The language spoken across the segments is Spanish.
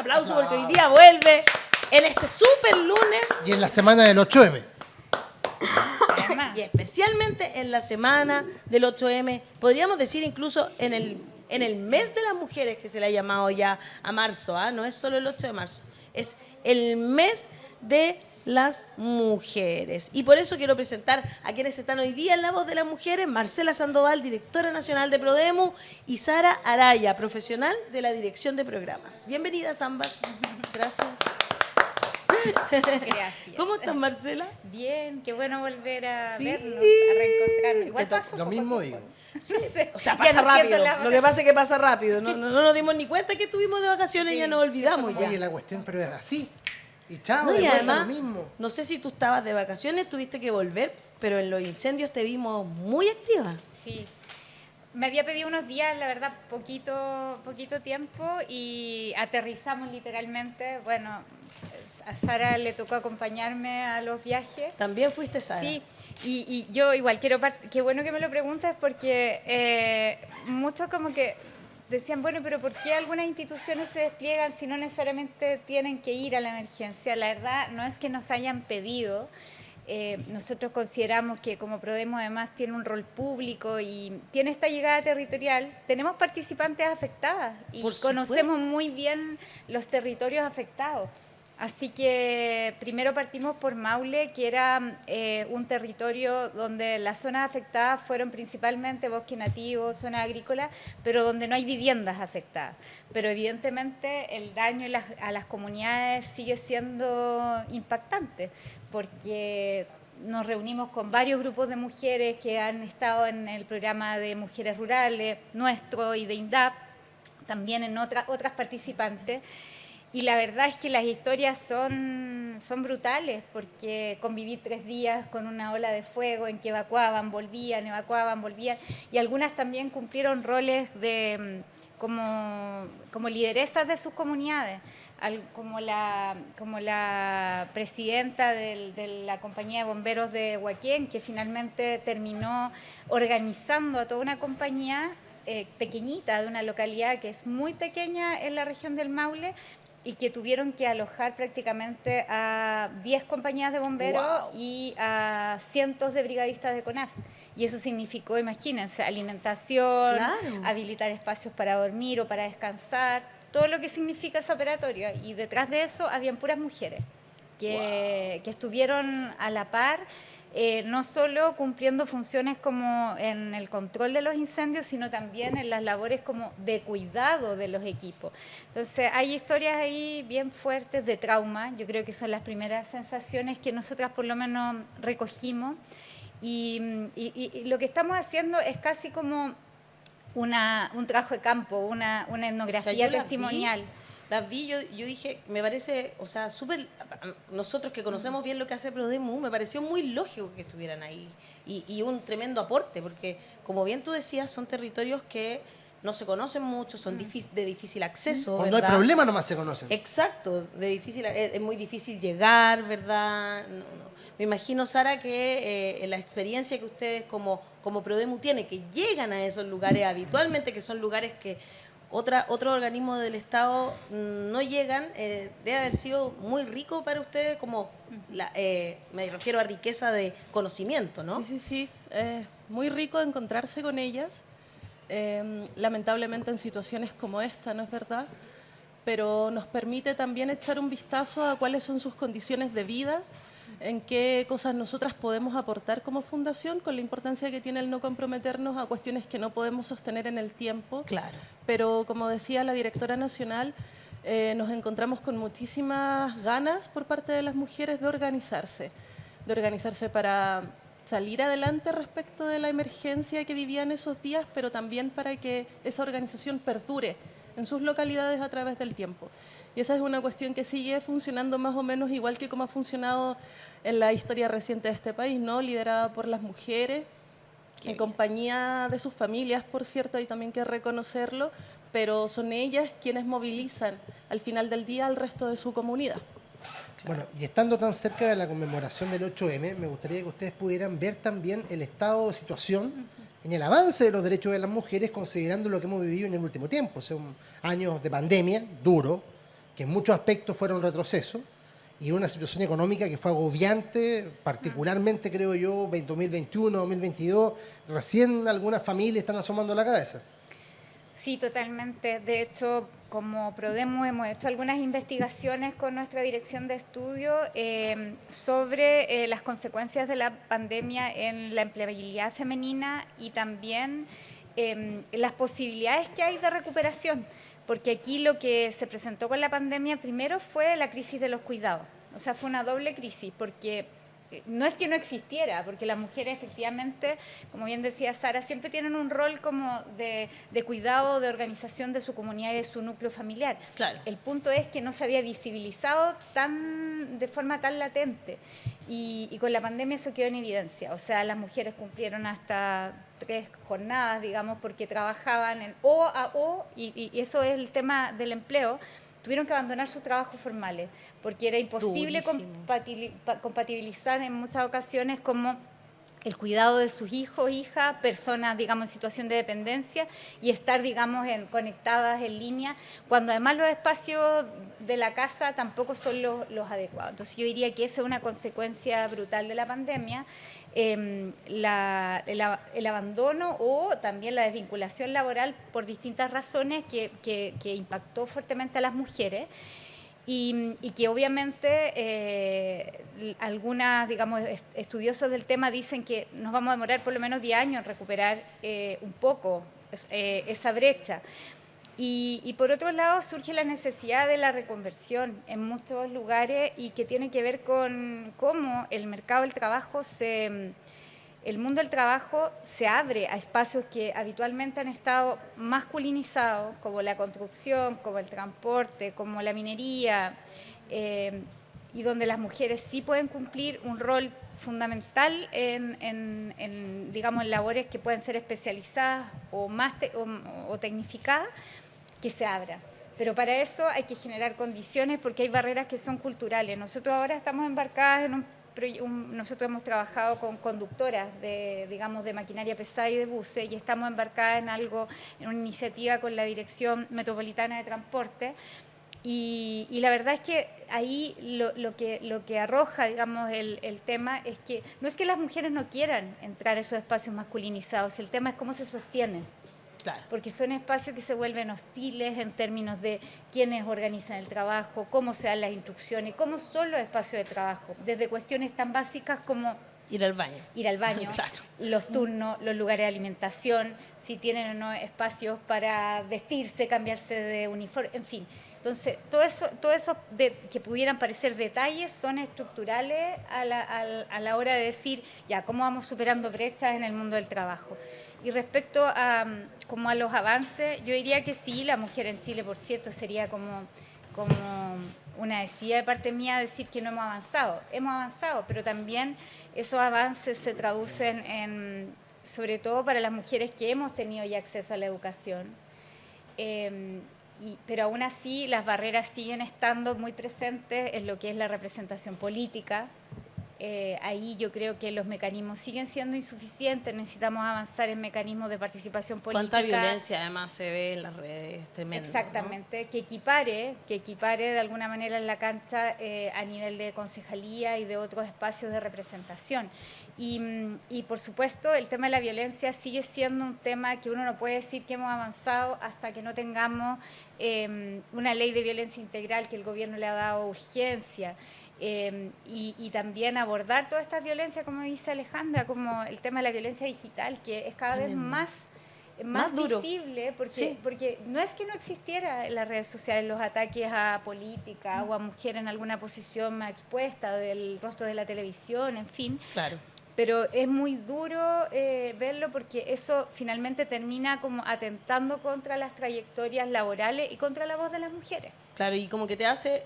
aplauso porque hoy día vuelve en este súper lunes. Y en la semana del 8M. Y especialmente en la semana del 8M, podríamos decir incluso en el mes de las mujeres que se le ha llamado ya a marzo, ¿ah? No es solo el 8 de marzo, es el mes de las mujeres. Y por eso quiero presentar a quienes están hoy día en La Voz de las Mujeres: Marcela Sandoval, directora nacional de Prodemu, y Sara Araya, profesional de la dirección de programas. Bienvenidas ambas. Gracias. Gracias. ¿Cómo estás, Marcela? Bien, qué bueno volver a Sí. vernos, a reencontrarnos. Igual pasó Lo poco mismo tiempo. digo. Sí. O sea, Ya pasa no siento rápido. la Lo que pasa es que pasa rápido. No nos dimos ni cuenta que estuvimos de vacaciones y Sí, ya nos olvidamos ya. Oye, la cuestión, pero es así. Y chao, No, de y vuelta además, lo mismo. no sé si tú estabas de vacaciones, tuviste que volver, pero en los incendios te vimos muy activa. Sí. Me había pedido unos días, la verdad, poquito tiempo y aterrizamos literalmente. Bueno, a Sara le tocó acompañarme a los viajes. También fuiste, Sara. Sí, y yo igual quiero, qué bueno que me lo preguntas porque muchos como que decían, bueno, pero ¿por qué algunas instituciones se despliegan si no necesariamente tienen que ir a la emergencia? La verdad no es que nos hayan pedido. Nosotros consideramos que como Prodemu además tiene un rol público y tiene esta llegada territorial, tenemos participantes afectadas y conocemos muy bien los territorios afectados. Así que primero partimos por Maule, que era un territorio donde las zonas afectadas fueron principalmente bosque nativo, zona agrícola, pero donde no hay viviendas afectadas. Pero evidentemente el daño a las comunidades sigue siendo impactante, porque nos reunimos con varios grupos de mujeres que han estado en el programa de Mujeres Rurales, nuestro y de INDAP, también en otras participantes. Y la verdad es que las historias son brutales, porque conviví 3 días con una ola de fuego en que evacuaban, volvían, y algunas también cumplieron roles de como lideresas de sus comunidades, como la presidenta de la compañía de bomberos de Huaquén, que finalmente terminó organizando a toda una compañía pequeñita de una localidad que es muy pequeña en la región del Maule, y que tuvieron que alojar prácticamente a 10 compañías de bomberos. ¡Wow! Y a cientos de brigadistas de CONAF. Y eso significó, imagínense, alimentación, claro, habilitar espacios para dormir o para descansar, todo lo que significa ese operatorio. Y detrás de eso habían puras mujeres que estuvieron a la par, no solo cumpliendo funciones como en el control de los incendios, sino también en las labores como de cuidado de los equipos. Entonces hay historias ahí bien fuertes de trauma, yo creo que son las primeras sensaciones que nosotras por lo menos recogimos, y lo que estamos haciendo es casi como un trabajo de campo, una etnografía testimonial. Las vi, yo dije, me parece, o sea, súper, nosotros que conocemos bien lo que hace Prodemu, me pareció muy lógico que estuvieran ahí y un tremendo aporte, porque como bien tú decías, son territorios que no se conocen mucho, son de difícil acceso. Cuando ¿verdad? hay problema nomás se conocen. Exacto, es muy difícil llegar, ¿verdad? No. Me imagino, Sara, que la experiencia que ustedes como Prodemu tienen, que llegan a esos lugares habitualmente, que son lugares que otro organismo del Estado no llegan, debe haber sido muy rico para ustedes, como me refiero a riqueza de conocimiento, ¿no? Sí, muy rico encontrarse con ellas, lamentablemente en situaciones como esta, ¿no es verdad? Pero nos permite también echar un vistazo a cuáles son sus condiciones de vida, en qué cosas nosotras podemos aportar como fundación, con la importancia que tiene el no comprometernos a cuestiones que no podemos sostener en el tiempo. Claro. Pero como decía la directora nacional, nos encontramos con muchísimas ganas por parte de las mujeres de organizarse para salir adelante respecto de la emergencia que vivían esos días, pero también para que esa organización perdure en sus localidades a través del tiempo. Y esa es una cuestión que sigue funcionando más o menos igual que como ha funcionado en la historia reciente de este país, ¿no? Liderada por las mujeres, en compañía de sus familias, por cierto, hay también que reconocerlo, pero son ellas quienes movilizan al final del día al resto de su comunidad. Bueno, y estando tan cerca de la conmemoración del 8M, me gustaría que ustedes pudieran ver también el estado de situación en el avance de los derechos de las mujeres, considerando lo que hemos vivido en el último tiempo. Son años de pandemia, duro, que en muchos aspectos fueron retroceso, y una situación económica que fue agobiante, particularmente creo yo, 2021, 2022, recién algunas familias están asomando la cabeza. Sí, totalmente. De hecho, como Prodemo hemos hecho algunas investigaciones con nuestra dirección de estudio sobre las consecuencias de la pandemia en la empleabilidad femenina y también las posibilidades que hay de recuperación. Porque aquí lo que se presentó con la pandemia primero fue la crisis de los cuidados. O sea, fue una doble crisis, porque no es que no existiera, porque las mujeres efectivamente, como bien decía Sara, siempre tienen un rol como de cuidado, de organización de su comunidad y de su núcleo familiar. Claro. El punto es que no se había visibilizado de forma tan latente. Y con la pandemia eso quedó en evidencia. O sea, las mujeres cumplieron hasta 3 jornadas, digamos, porque trabajaban en O a O, y eso es el tema del empleo. Tuvieron que abandonar sus trabajos formales, porque era imposible compatibilizar en muchas ocasiones como el cuidado de sus hijos, hijas, personas, digamos, en situación de dependencia y estar, digamos, conectadas en línea, cuando además los espacios de la casa tampoco son los adecuados. Entonces yo diría que esa es una consecuencia brutal de la pandemia, el abandono o también la desvinculación laboral por distintas razones que impactó fuertemente a las mujeres. Y que obviamente algunas, digamos, estudiosos del tema dicen que nos vamos a demorar por lo menos 10 años en recuperar un poco esa brecha. Y por otro lado surge la necesidad de la reconversión en muchos lugares y que tiene que ver con cómo el mercado del trabajo el mundo del trabajo se abre a espacios que habitualmente han estado masculinizados, como la construcción, como el transporte, como la minería, y donde las mujeres sí pueden cumplir un rol fundamental digamos, en labores que pueden ser especializadas o o tecnificadas, que se abra. Pero para eso hay que generar condiciones porque hay barreras que son culturales. Nosotros ahora estamos embarcadas en nosotros hemos trabajado con conductoras digamos, de maquinaria pesada y de buses y estamos embarcadas en una iniciativa con la Dirección Metropolitana de Transporte y la verdad es que ahí lo que arroja, digamos, el tema es que no es que las mujeres no quieran entrar a esos espacios masculinizados, el tema es cómo se sostienen. Claro. Porque son espacios que se vuelven hostiles en términos de quiénes organizan el trabajo, cómo se dan las instrucciones, cómo son los espacios de trabajo, desde cuestiones tan básicas como ir al baño, claro. Los turnos, los lugares de alimentación, si tienen o no espacios para vestirse, cambiarse de uniforme, en fin. Entonces, todo eso que pudieran parecer detalles son estructurales a la hora de decir, ya, ¿cómo vamos superando brechas en el mundo del trabajo? Y respecto a los avances, yo diría que sí, la mujer en Chile, por cierto, sería como una decía de parte mía decir que no hemos avanzado. Hemos avanzado, pero también esos avances se traducen sobre todo para las mujeres que hemos tenido ya acceso a la educación. Pero aún así las barreras siguen estando muy presentes en lo que es la representación política. Ahí yo creo que los mecanismos siguen siendo insuficientes, necesitamos avanzar en mecanismos de participación política. Cuánta violencia además se ve en las redes, tremendo. Exactamente, ¿no? que equipare de alguna manera en la cancha a nivel de concejalía y de otros espacios de representación. Y por supuesto el tema de la violencia sigue siendo un tema que uno no puede decir que hemos avanzado hasta que no tengamos una ley de violencia integral que el gobierno le ha dado urgencia. Y también abordar todas estas violencias, como dice Alejandra, como el tema de la violencia digital, que es cada vez más duro. Visible, Sí. porque no es que no existiera en las redes sociales los ataques a política o a mujer en alguna posición más expuesta, del rostro de la televisión, en fin. Claro. Pero es muy duro verlo porque eso finalmente termina como atentando contra las trayectorias laborales y contra la voz de las mujeres. Claro, y como que te hace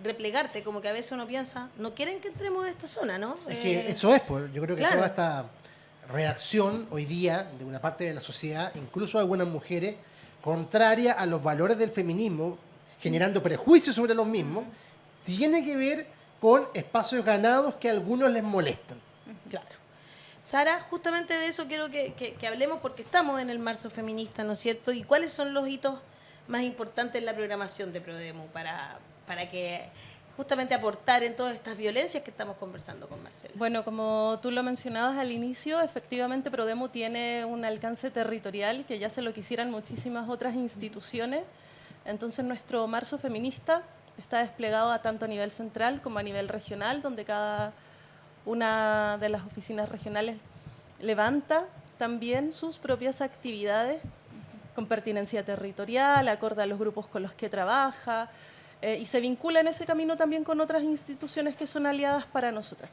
replegarte, como que a veces uno piensa, no quieren que entremos a esta zona, ¿no? Es que eso es, pues, yo creo que claro. toda esta reacción hoy día de una parte de la sociedad, incluso de algunas mujeres, contraria a los valores del feminismo, generando prejuicios sobre los mismos, tiene que ver con espacios ganados que a algunos les molestan. Claro. Sara, justamente de eso quiero que hablemos porque estamos en el marzo feminista, ¿no es cierto? ¿Y cuáles son los hitos más importantes en la programación de Prodemu para que justamente aportar en todas estas violencias que estamos conversando con Marcela? Bueno, como tú lo mencionabas al inicio, efectivamente Prodemu tiene un alcance territorial que ya se lo quisieran muchísimas otras instituciones. Entonces nuestro marzo feminista está desplegado tanto a nivel central como a nivel regional, donde cada una de las oficinas regionales levanta también sus propias actividades con pertinencia territorial, acorde a los grupos con los que trabaja, y se vincula en ese camino también con otras instituciones que son aliadas para nosotras.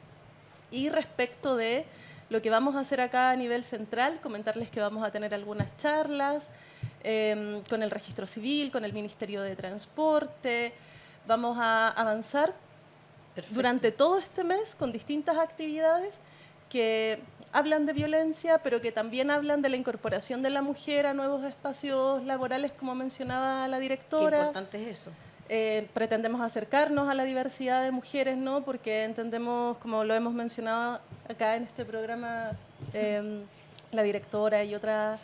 Y respecto de lo que vamos a hacer acá a nivel central, comentarles que vamos a tener algunas charlas con el Registro Civil, con el Ministerio de Transporte. Vamos a avanzar durante todo este mes con distintas actividades que hablan de violencia, pero que también hablan de la incorporación de la mujer a nuevos espacios laborales, como mencionaba la directora. Qué importante es eso. Pretendemos acercarnos a la diversidad de mujeres, ¿no? Porque entendemos, como lo hemos mencionado acá en este programa, la directora y otras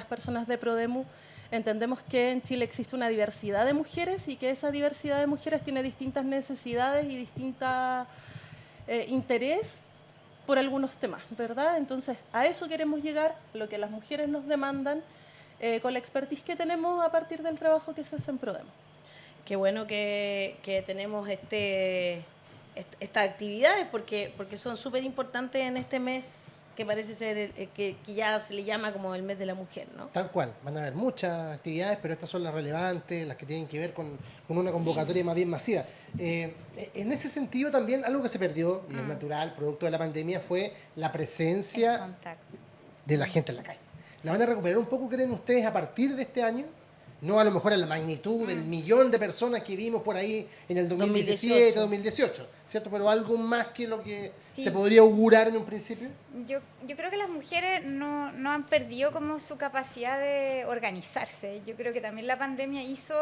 personas de Prodemu, entendemos que en Chile existe una diversidad de mujeres y que esa diversidad de mujeres tiene distintas necesidades y distintas interés por algunos temas, ¿verdad? Entonces, a eso queremos llegar, lo que las mujeres nos demandan, con la expertise que tenemos a partir del trabajo que se hace en Prodemu. Qué bueno que tenemos estas actividades porque son súper importantes en este mes que parece ser que ya se le llama como el mes de la mujer, ¿no? Tal cual, van a haber muchas actividades, pero estas son las relevantes, las que tienen que ver con una convocatoria más bien masiva. En ese sentido también algo que se perdió, y es natural, producto de la pandemia, fue la presencia de la gente en la calle. ¿La van a recuperar un poco, creen ustedes, a partir de este año? No a lo mejor en la magnitud del millón de personas que vimos por ahí en el 2017, 2018, ¿cierto? Pero algo más que lo que se podría augurar en un principio. Yo creo que las mujeres no han perdido como su capacidad de organizarse. Yo creo que también la pandemia hizo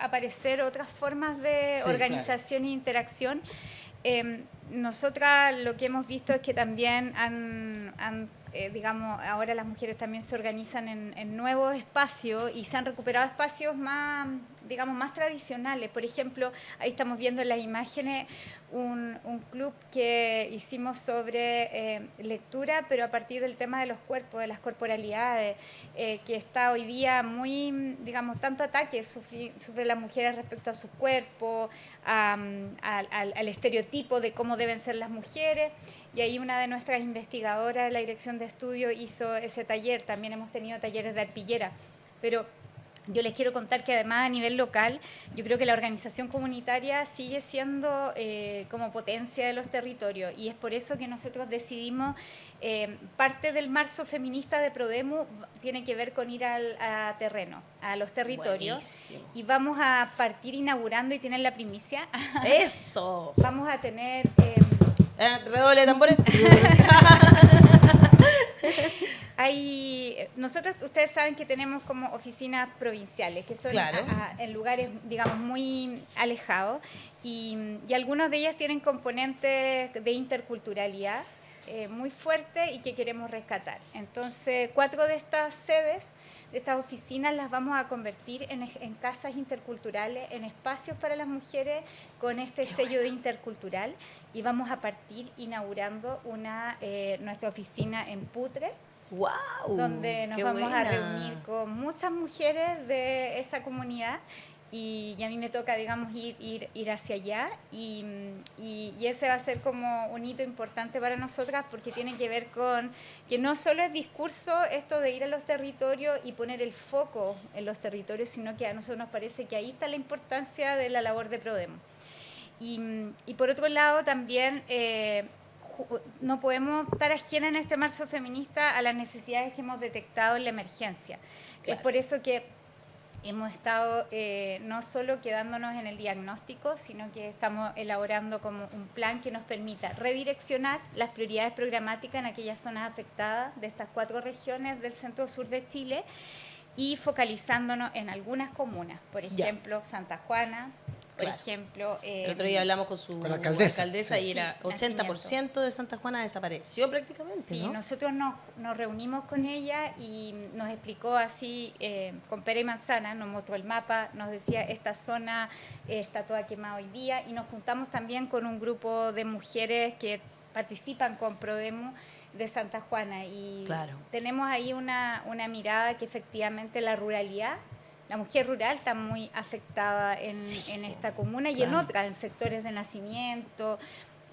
aparecer otras formas de organización e interacción. Nosotras lo que hemos visto es que también digamos, ahora las mujeres también se organizan en nuevos espacios y se han recuperado espacios más, digamos, más tradicionales. Por ejemplo, ahí estamos viendo en las imágenes un club que hicimos sobre lectura, pero a partir del tema de los cuerpos, de las corporalidades, que está hoy día muy, digamos, tanto ataque sufre las mujeres respecto a sus cuerpos, al estereotipo de cómo deben ser las mujeres. Y ahí una de nuestras investigadoras de la dirección de estudio hizo ese taller. También hemos tenido talleres de arpillera. Pero yo les quiero contar que además a nivel local, yo creo que la organización comunitaria sigue siendo como potencia de los territorios. Y es por eso que nosotros decidimos, parte del marzo feminista de Prodemu tiene que ver con ir a terreno, a los territorios. Buenísimo. Y vamos a partir inaugurando, y tienen la primicia. ¡Eso! Vamos a tener... Redoble de tambores. Nosotros, ustedes saben que tenemos como oficinas provinciales, que son en lugares, digamos, muy alejados, y algunas de ellas tienen componentes de interculturalidad muy fuerte y que queremos rescatar. Entonces, 4 de estas sedes, de estas oficinas, las vamos a convertir en casas interculturales, en espacios para las mujeres con este sello de intercultural, y vamos a partir inaugurando nuestra oficina en Putre. ¡Wow! Donde nos vamos a reunir con muchas mujeres de esa comunidad, y a mí me toca, digamos, ir hacia allá, y ese va a ser como un hito importante para nosotras, porque tiene que ver con que no solo es discurso esto de ir a los territorios y poner el foco en los territorios, sino que a nosotros nos parece que ahí está la importancia de la labor de Prodemu. Y por otro lado también... no podemos estar ajenas en este marzo feminista a las necesidades que hemos detectado en la emergencia. Claro. Es por eso que hemos estado no solo quedándonos en el diagnóstico, sino que estamos elaborando como un plan que nos permita redireccionar las prioridades programáticas en aquellas zonas afectadas de estas 4 regiones del centro-sur de Chile, y focalizándonos en algunas comunas, por ejemplo, Santa Juana, Por Claro. ejemplo... El otro día hablamos con su Con la alcaldesa. y era Sí, 80% de Santa Juana desapareció prácticamente, Sí, ¿no? nosotros nos reunimos con ella y nos explicó así, con pera y manzana, nos mostró el mapa, nos decía esta zona está toda quemada hoy día, y nos juntamos también con un grupo de mujeres que participan con Prodemo de Santa Juana, y Claro. tenemos ahí una mirada que efectivamente la ruralidad, la mujer rural está muy afectada en esta comuna y en claro. otras, en sectores de nacimiento,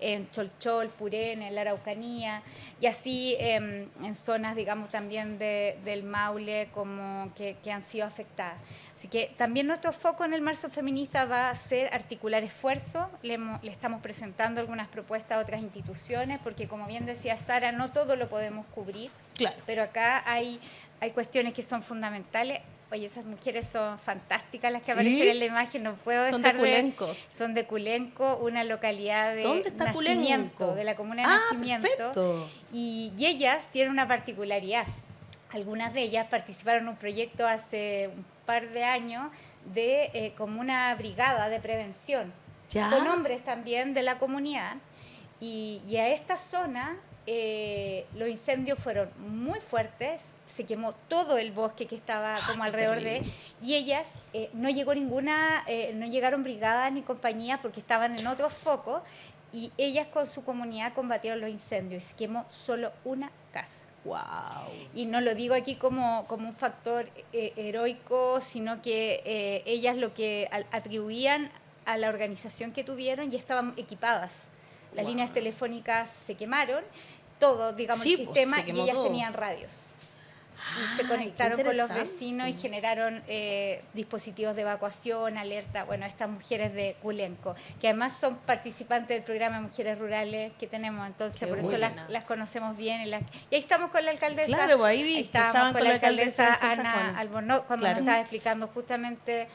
en Cholchol, Purén, en la Araucanía, y así en zonas, digamos, también del Maule como que han sido afectadas. Así que también nuestro foco en el Marzo Feminista va a ser articular esfuerzos. Le estamos presentando algunas propuestas a otras instituciones, porque como bien decía Sara, no todo lo podemos cubrir, Claro. pero acá hay cuestiones que son fundamentales. Oye, esas mujeres son fantásticas las que ¿Sí? aparecen en la imagen, no puedo dejar Son de Culenco. Son de Culenco, una localidad de ¿Dónde está Nacimiento, Culenco? de la comuna de Nacimiento. Perfecto. Y ellas tienen una particularidad. Algunas de ellas participaron en un proyecto hace un par de años de como una brigada de prevención, ¿Ya? con hombres también de la comunidad. Y a esta zona los incendios fueron muy fuertes, se quemó todo el bosque que estaba como alrededor de, y ellas no llegaron brigadas ni compañías porque estaban en otros focos, y ellas con su comunidad combatieron los incendios y se quemó solo una casa. Wow. Y no lo digo aquí como un factor heroico, sino que ellas lo que atribuían a la organización que tuvieron, y estaban equipadas. Las Wow. líneas telefónicas se quemaron, todo, digamos, Sí, el pues, sistema, se quemó y ellas todo. tenían radios. Y se Ay, conectaron qué con los interesante. vecinos y generaron dispositivos de evacuación, alerta, bueno, estas mujeres de Culenco, que además son participantes del programa Mujeres Rurales que tenemos, entonces Qué por eso buena. las conocemos bien. Y ahí estamos con la alcaldesa. Claro, pues ahí vi que estábamos estaban con con la la alcaldesa de alcaldesa Santa Ana Juana. Albornoz, cuando Claro. nos estaba explicando justamente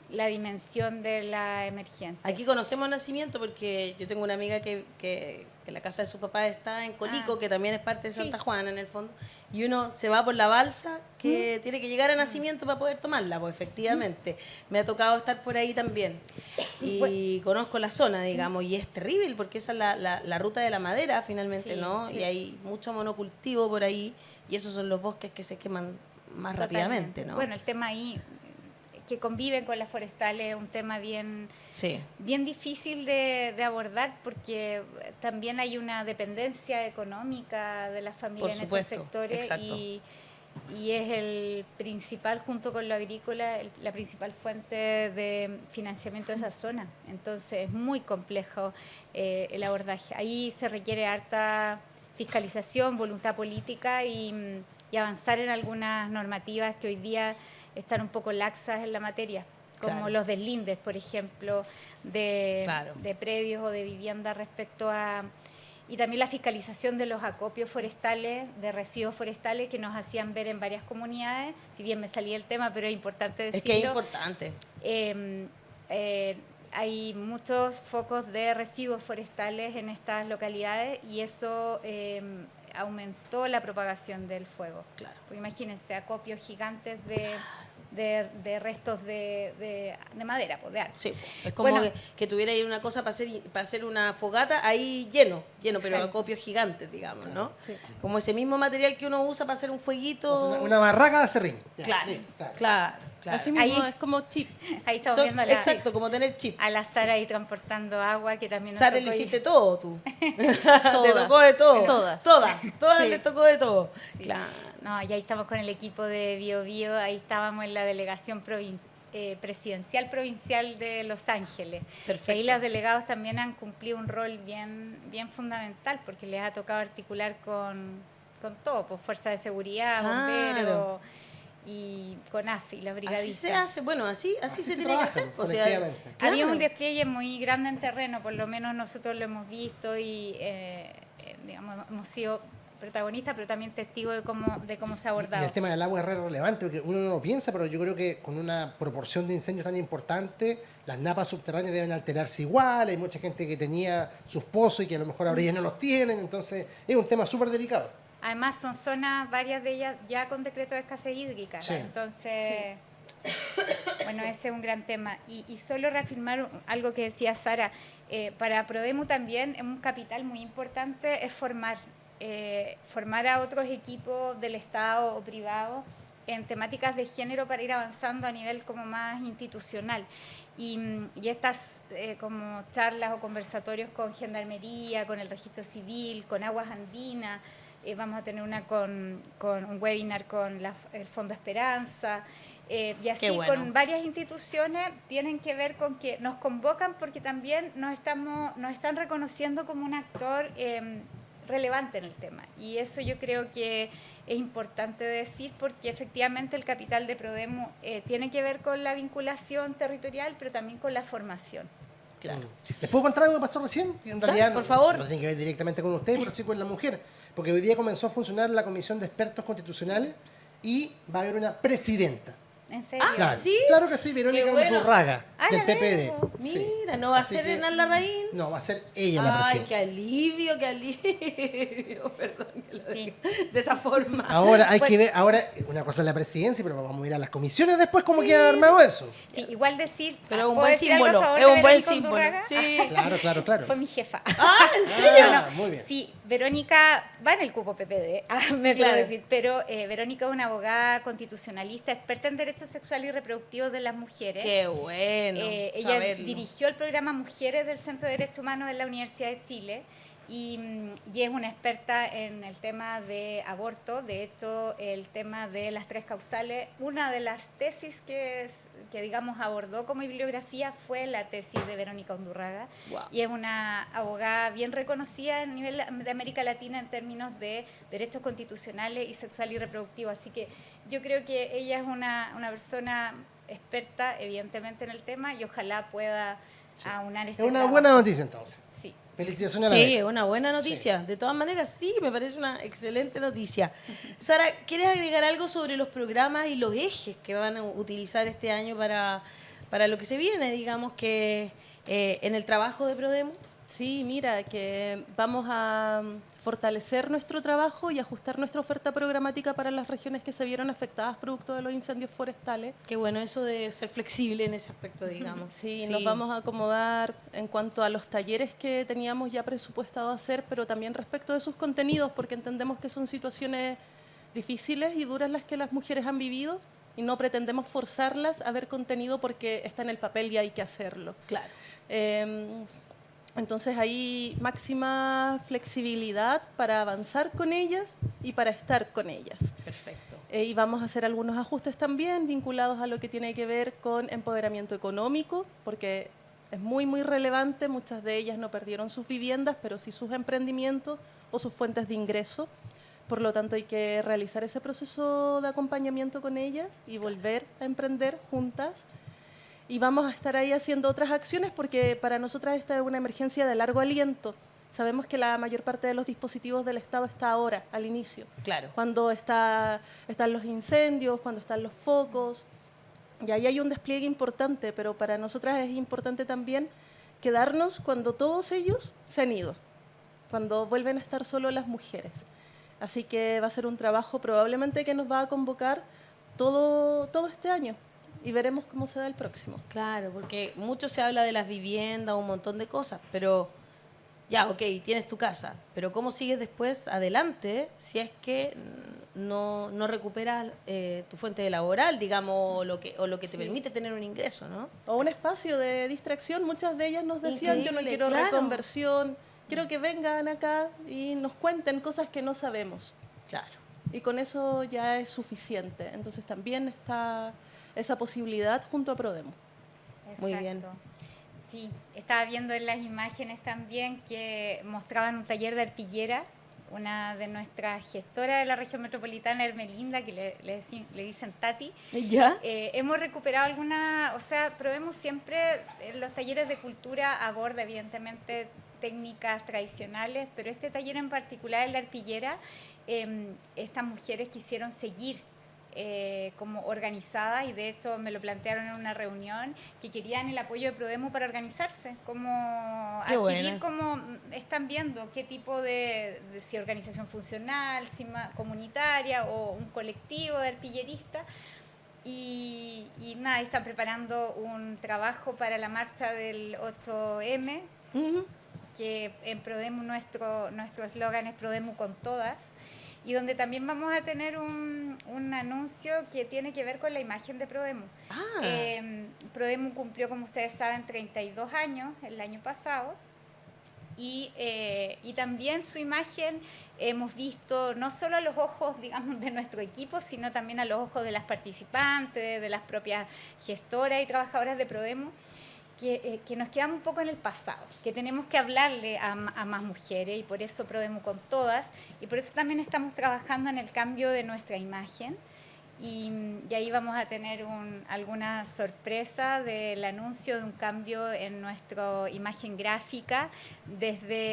la dimensión de la emergencia. Aquí conocemos Nacimiento porque yo tengo una amiga que la casa de su papá está en Colico, Ah. que también es parte de Sí. Santa Juana en el fondo, y uno se va por la balsa que tiene que llegar a Nacimiento para poder tomarla, pues efectivamente. Me ha tocado estar por ahí también y conozco la zona, digamos, y es terrible porque esa es la ruta de la madera finalmente, Sí, ¿no? sí. Y hay mucho monocultivo por ahí y esos son los bosques que se queman más rápidamente, Totalmente. ¿no? Bueno, el tema ahí que conviven con las forestales es un tema bien Sí. difícil de abordar, porque también hay una dependencia económica de las familias Por en supuesto, esos sectores, exacto. y es el principal, junto con lo agrícola, la principal fuente de financiamiento de esa zona. Entonces es muy complejo el abordaje. Ahí se requiere harta fiscalización, voluntad política y avanzar en algunas normativas que hoy día están un poco laxas en la materia, como Claro. los deslindes, por ejemplo, de Claro. predios o de vivienda respecto a... Y también la fiscalización de los acopios forestales, de residuos forestales que nos hacían ver en varias comunidades, si bien me salía el tema, pero es importante decirlo. Es que es importante. Hay muchos focos de residuos forestales en estas localidades y eso aumentó la propagación del fuego. Claro. Pues imagínense, acopios gigantes de restos de madera, pues, de árbol. Sí, es como Bueno. que tuviera ahí una cosa para hacer una fogata ahí lleno, pero Exacto. acopios gigantes, digamos, ¿no? Sí. Como ese mismo material que uno usa para hacer un fueguito. Una barraca de acerrín. Ya, Claro, sí, claro. Así mismo Ahí- es como chip. Ahí estamos Son- viendo exacto, como tener chip. a la Sara ahí transportando agua, que también nos Sara, tocó lo ir. hiciste todo tú. Te Todas. tocó de todo. Todas. Todas Sí. les tocó de todo. Sí. Claro. No, y ahí estamos con el equipo de Bio Bio, ahí estábamos en la delegación presidencial provincial de Los Ángeles. Perfecto. Que ahí los delegados también han cumplido un rol bien fundamental, porque les ha tocado articular con todo, pues fuerza de seguridad, Claro. bomberos y con AFI, los brigadistas. Así se hace, bueno, así se tiene que trabaja, hacer. O sea, colectivamente. Había claro. un despliegue muy grande en terreno, por lo menos nosotros lo hemos visto y digamos, hemos sido protagonistas, pero también testigos de cómo se ha Y abordado. el tema del agua es re relevante, porque uno no lo piensa, pero yo creo que con una proporción de incendios tan importante, las napas subterráneas deben alterarse igual, hay mucha gente que tenía sus pozos y que a lo mejor ahora ya no los tienen, entonces es un tema súper delicado. Además son zonas, varias de ellas ya con decreto de escasez hídrica, Sí. entonces Bueno, ese es un gran tema. Y solo reafirmar algo que decía Sara, para Prodemu también un capital muy importante es formar a otros equipos del Estado o privado en temáticas de género para ir avanzando a nivel como más institucional. Y estas como charlas o conversatorios con Gendarmería, con el Registro Civil, con Aguas Andinas, vamos a tener una con un webinar con el Fondo Esperanza, y así bueno. con varias instituciones tienen que ver con que nos convocan porque también nos están reconociendo como un actor relevante en el tema. Y eso yo creo que es importante decir porque efectivamente el capital de Prodemu tiene que ver con la vinculación territorial, pero también con la formación. Claro. ¿Les puedo contar algo que pasó recién? Que en realidad por favor. no tiene que ver directamente con usted, pero sí con la mujer. Porque hoy día comenzó a funcionar la Comisión de Expertos Constitucionales y va a haber una presidenta. ¿En serio? Claro, ¿sí? claro que sí, Verónica Qué bueno. Undurraga, del la PPD. veo. Sí. Mira, ¿no va a Así ser que- Hernán Larraín? No, va a ser ella la Ay, presidenta. qué alivio, qué alivio. Perdón que lo Sí. dije de esa forma. Ahora hay Bueno. que ver, ahora una cosa es la presidencia, pero vamos a ir a las comisiones después cómo queda armado eso. Sí, igual decir, Pero es un ¿puedo buen decir algo a símbolo, favor es de un buen Verónica símbolo. Undurraga? Sí. Claro. Fue mi jefa. Ah, ¿en serio? Ah, muy bien. Sí, Verónica va en el cupo PPD, me Claro. puedo decir, pero Verónica es una abogada constitucionalista, experta en derechos sexuales y reproductivos de las mujeres. Qué bueno. Ella saberlo. dirigió el programa Mujeres del Centro de Derechos Humanos de la Universidad de Chile y es una experta en el tema de aborto, de hecho el tema de las 3 causales. Una de las tesis que digamos abordó como bibliografía fue la tesis de Verónica Undurraga. Wow. Y es una abogada bien reconocida a nivel de América Latina en términos de derechos constitucionales y sexual y reproductivo. Así que yo creo que ella es una persona experta, evidentemente, en el tema y ojalá pueda aunar Es este una trabajo. buena noticia entonces. Sí. Felicitaciones a la Sí, vez. es una buena noticia. De todas maneras, sí, me parece una excelente noticia. Sara, ¿quieres agregar algo sobre los programas y los ejes que van a utilizar este año para lo que se viene, digamos, que en el trabajo de Prodemu? Sí, mira, que vamos a fortalecer nuestro trabajo y ajustar nuestra oferta programática para las regiones que se vieron afectadas producto de los incendios forestales. Qué bueno eso de ser flexible en ese aspecto, digamos. Sí, nos vamos a acomodar en cuanto a los talleres que teníamos ya presupuestado hacer, pero también respecto de sus contenidos, porque entendemos que son situaciones difíciles y duras las que las mujeres han vivido y no pretendemos forzarlas a ver contenido porque está en el papel y hay que hacerlo. Claro. Entonces hay máxima flexibilidad para avanzar con ellas y para estar con ellas. Perfecto. Y vamos a hacer algunos ajustes también vinculados a lo que tiene que ver con empoderamiento económico, porque es muy, muy relevante. Muchas de ellas no perdieron sus viviendas, pero sí sus emprendimientos o sus fuentes de ingreso. Por lo tanto, hay que realizar ese proceso de acompañamiento con ellas y volver a emprender juntas. Y vamos a estar ahí haciendo otras acciones porque para nosotras esta es una emergencia de largo aliento. Sabemos que la mayor parte de los dispositivos del Estado está ahora, al inicio. Claro. Cuando están los incendios, cuando están los focos. Y ahí hay un despliegue importante, pero para nosotras es importante también quedarnos cuando todos ellos se han ido, cuando vuelven a estar solo las mujeres. Así que va a ser un trabajo probablemente que nos va a convocar todo este año. Y veremos cómo se da el próximo. Claro, porque mucho se habla de las viviendas, un montón de cosas, pero ya, ok, tienes tu casa, pero ¿cómo sigues después adelante si es que no recuperas tu fuente laboral, digamos, o lo que te permite tener un ingreso, ¿no? O un espacio de distracción. Muchas de ellas nos decían, yo no Increíble, quiero claro. reconversión, quiero que vengan acá y nos cuenten cosas que no sabemos. Claro. Y con eso ya es suficiente. Entonces también está esa posibilidad junto a Prodemu. Muy bien. Exacto. Sí, estaba viendo en las imágenes también que mostraban un taller de arpillera, una de nuestras gestoras de la región metropolitana, Hermelinda, que le dicen Tati. ¿Ya? Hemos recuperado Prodemu siempre en los talleres de cultura aborda evidentemente técnicas tradicionales, pero este taller en particular, en la arpillera, estas mujeres quisieron seguir como organizadas y de esto me lo plantearon en una reunión que querían el apoyo de Prodemu para organizarse, como Qué adquirir buena. como están viendo qué tipo de si organización funcional, si comunitaria o un colectivo de arpilleristas y nada, están preparando un trabajo para la marcha del 8M, que en Prodemu nuestro eslogan es Prodemu con todas, y donde también vamos a tener un anuncio que tiene que ver con la imagen de Prodemu. Prodemu cumplió, como ustedes saben, 32 años el año pasado, y también su imagen hemos visto no solo a los ojos, digamos, de nuestro equipo, sino también a los ojos de las participantes, de las propias gestoras y trabajadoras de Prodemu, que nos quedamos un poco en el pasado, que tenemos que hablarle a más mujeres, y por eso Prodemu con todas, y por eso también estamos trabajando en el cambio de nuestra imagen, y ahí vamos a tener alguna sorpresa del anuncio de un cambio en nuestra imagen gráfica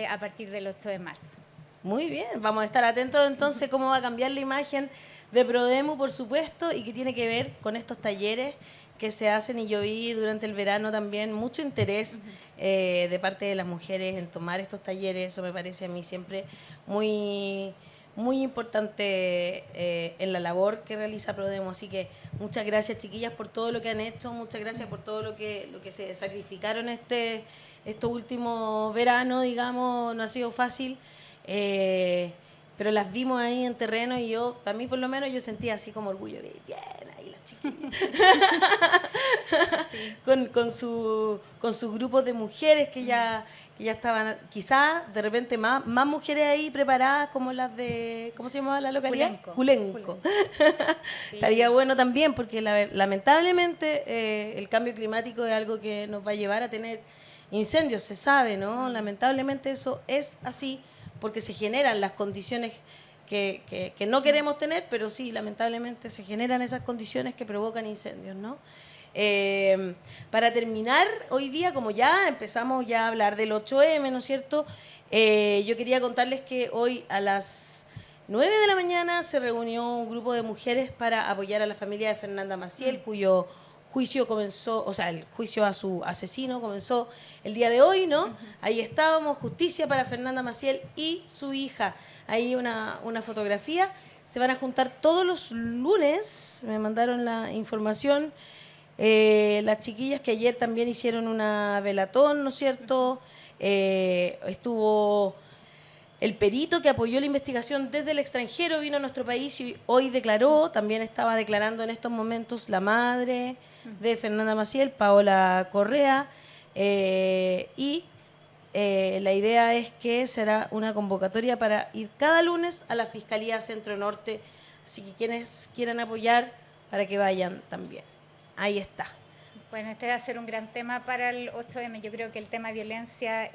a partir del 8 de marzo. Muy bien, vamos a estar atentos entonces cómo va a cambiar la imagen de Prodemu, por supuesto, y que tiene que ver con estos talleres que se hacen, y yo vi durante el verano también mucho interés de parte de las mujeres en tomar estos talleres. Eso me parece a mí siempre muy, muy importante en la labor que realiza Prodemu. Así que muchas gracias, chiquillas, por todo lo que han hecho, muchas gracias por todo lo que se sacrificaron estos últimos veranos, digamos. No ha sido fácil, pero las vimos ahí en terreno, y para mí por lo menos, yo sentía así como orgullo de bien ahí las chiquillas. Sí. con sus grupos de mujeres que ya estaban, quizás de repente más mujeres ahí preparadas, como las de, ¿cómo se llamaba la localidad? Culenco. Sí. Estaría bueno también, porque lamentablemente el cambio climático es algo que nos va a llevar a tener incendios, se sabe, ¿no? Lamentablemente eso es así, porque se generan las condiciones que no queremos tener, pero sí, lamentablemente se generan esas condiciones que provocan incendios, ¿no? Para terminar, hoy día, como ya empezamos ya a hablar del 8M, ¿no es cierto? Yo quería contarles que hoy a las 9 de la mañana se reunió un grupo de mujeres para apoyar a la familia de Fernanda Maciel, cuyo juicio comenzó, o sea, el juicio a su asesino comenzó el día de hoy, ¿no? Ahí estábamos, justicia para Fernanda Maciel y su hija. Ahí una fotografía. Se van a juntar todos los lunes, me mandaron la información, las chiquillas que ayer también hicieron una velatón, ¿no es cierto? Estuvo el perito que apoyó la investigación desde el extranjero, vino a nuestro país y hoy declaró, también estaba declarando en estos momentos la madre de Fernanda Maciel, Paola Correa, y la idea es que será una convocatoria para ir cada lunes a la Fiscalía Centro Norte, así que quienes quieran apoyar, para que vayan también. Ahí está. Bueno, este va a ser un gran tema para el 8M. Yo creo que el tema de violencia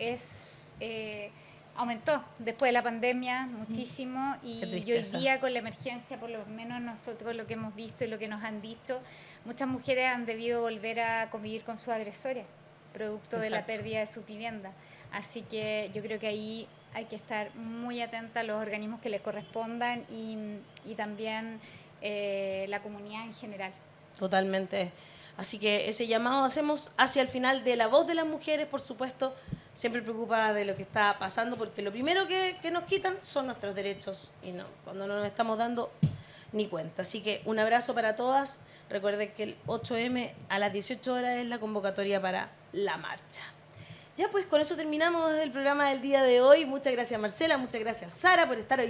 aumentó después de la pandemia muchísimo, y hoy día con la emergencia, por lo menos nosotros lo que hemos visto y lo que nos han dicho, muchas mujeres han debido volver a convivir con sus agresores, producto de la pérdida de sus viviendas. Así que yo creo que ahí hay que estar muy atenta a los organismos que les correspondan y también la comunidad en general. Totalmente. Así que ese llamado hacemos hacia el final de La Voz de las Mujeres, por supuesto, siempre preocupada de lo que está pasando, porque lo primero que nos quitan son nuestros derechos, y no, cuando no nos estamos dando ni cuenta. Así que un abrazo para todas. Recuerden que el 8M a las 18 horas es la convocatoria para la marcha. Ya pues, con eso terminamos el programa del día de hoy. Muchas gracias, Marcela, muchas gracias, Sara, por estar hoy